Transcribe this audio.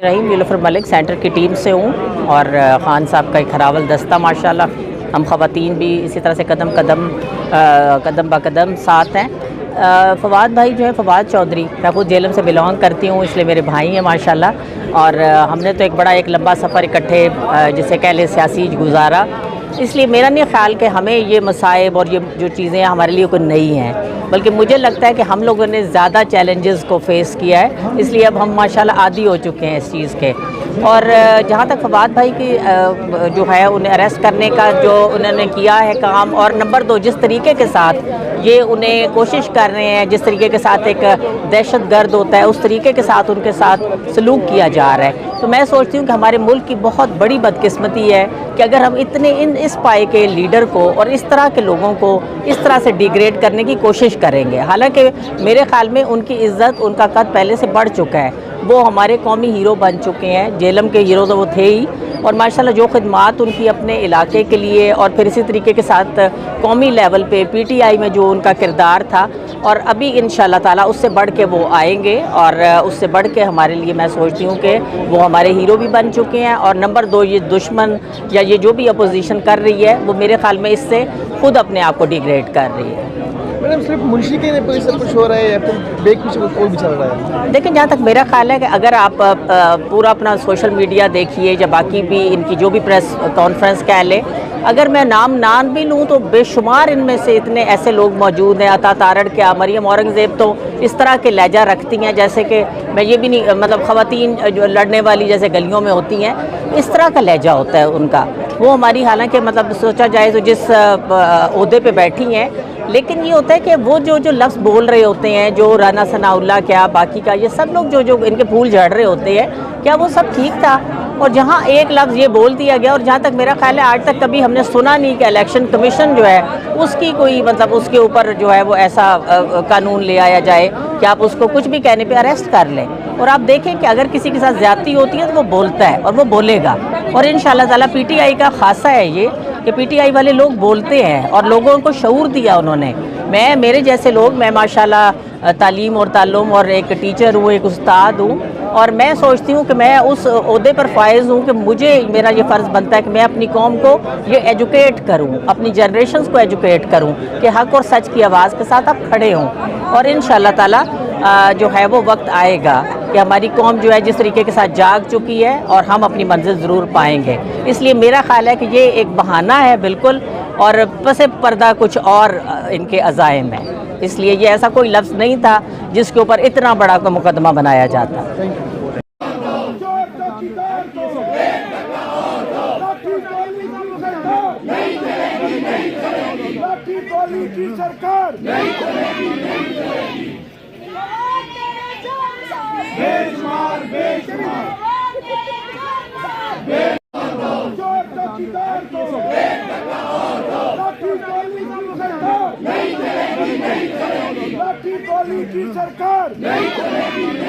रहीम Nilofar Malik centre की team से हूँ और ख़ान साहब का एक खरावल दस्ता माशाल्लाह हम ख़वातीन भी इसी तरह से कदम ब कदम साथ हैं। फ़वाद भाई जो है फ़वाद चौधरी, मैं खुद जेलम से बिलोंग करती हूँ इसलिए मेरे भाई हैं माशाल्लाह। और हमने तो एक लंबा सफ़र इकट्ठे जिसे कह लें सियासी गुजारा, इसलिए मेरा नहीं ख्याल कि हमें ये मसाइब और ये जो चीज़ें हमारे लिए कोई नई हैं, बल्कि मुझे लगता है कि हम लोगों ने ज़्यादा चैलेंजेस को फेस किया है, इसलिए अब हम माशाल्लाह आदी हो चुके हैं इस चीज़ के। और जहाँ तक फ़वाद भाई की जो है उन्हें अरेस्ट करने का जो उन्होंने किया है काम, और नंबर 2 जिस तरीके के साथ ये उन्हें कोशिश कर रहे हैं, जिस तरीके के साथ एक दहशत गर्द होता है उस तरीके के साथ उनके साथ सलूक किया जा रहा है, तो मैं सोचती हूँ कि हमारे मुल्क की बहुत बड़ी बदकिस्मती है कि अगर हम इस पाए के लीडर को और इस तरह के लोगों को इस तरह से डिग्रेड करने की कोशिश करेंगे। हालांकि मेरे ख्याल में उनकी इज़्ज़त, उनका कद पहले से बढ़ चुका है, वो हमारे कौमी हीरो बन चुके हैं, जेलम के हीरो तो वो थे ही, और माशाल्लाह जो खिदमात उनकी अपने इलाके के लिए और फिर इसी तरीके के साथ कौमी लेवल पे पीटीआई में जो उनका किरदार था, और अभी इंशाल्लाह ताला उससे बढ़ के वो आएंगे, और उससे बढ़ के हमारे लिए मैं सोचती हूँ कि वो हमारे हीरो भी बन चुके हैं। और नंबर 2 ये दुश्मन या ये जो भी अपोजिशन कर रही है वो मेरे ख्याल में इससे खुद अपने आप को डिग्रेड कर रही है। मैडम सिर्फ मुंशी के पे सब कुछ हो रहा है या फिर बेक पीछे कोई भी चल रहा है? देखिए, जहाँ तक मेरा ख्याल है कि अगर आप पूरा अपना सोशल मीडिया देखिए या बाकी भी इनकी जो भी प्रेस कॉन्फ्रेंस कह लें, अगर मैं नाम भी लूँ तो बेशुमार इनमें से इतने ऐसे लोग मौजूद हैं। अता तारड़ क्या, मरियम औरंगज़ेब तो इस तरह के लहजा रखती हैं जैसे कि मैं ये भी नहीं, मतलब ख़वातीन जो लड़ने वाली जैसे गलियों में होती हैं, इस तरह का लहजा होता है उनका। वो हमारी, हालांकि मतलब सोचा जाए तो जिस ओहदे पे बैठी हैं, लेकिन ये होता है कि वो जो लफ्ज़ बोल रहे होते हैं, जो राना सनाउल्लाह क्या बाकी का ये सब लोग जो इनके फूल झड़ रहे होते हैं, क्या वो सब ठीक था? और जहाँ एक लफ्ज़ ये बोल दिया गया, और जहाँ तक मेरा ख्याल है आज तक कभी हमने सुना नहीं कि इलेक्शन कमीशन जो है उसकी कोई मतलब उसके ऊपर जो है वो ऐसा कानून ले आया जाए कि आप उसको कुछ भी कहने पे अरेस्ट कर लें। और आप देखें कि अगर किसी के साथ ज़्यादती होती है तो वो बोलता है और वो बोलेगा, और इंशाल्लाह ताला पीटीआई का खासा है ये कि पीटीआई वाले लोग बोलते हैं और लोगों को शऊर दिया उन्होंने। मेरे जैसे लोग, मैं माशाल्लाह तालीम और ताल्लुम और एक टीचर हूँ, एक उस्ताद हूँ, और मैं सोचती हूँ कि मैं उस ओहदे पर फायज़ हूँ कि मेरा ये फ़र्ज़ बनता है कि मैं अपनी कौम को ये एजुकेट करूँ, अपनी जनरेशन्स को एजुकेट करूँ कि हक़ और सच की आवाज़ के साथ आप खड़े हों। और इंशाल्लाह ताला जो है वो वक्त आएगा कि हमारी कौम जो है जिस तरीके के साथ जाग चुकी है और हम अपनी मंजिल ज़रूर पाएंगे। इसलिए मेरा ख्याल है कि ये एक बहाना है बिल्कुल, और पसे पर्दा कुछ और इनके अज़ाइम है, इसलिए ये ऐसा कोई लफ्ज़ नहीं था जिसके ऊपर इतना बड़ा का मुकदमा बनाया जाता। की सरकार नहीं चलेगी।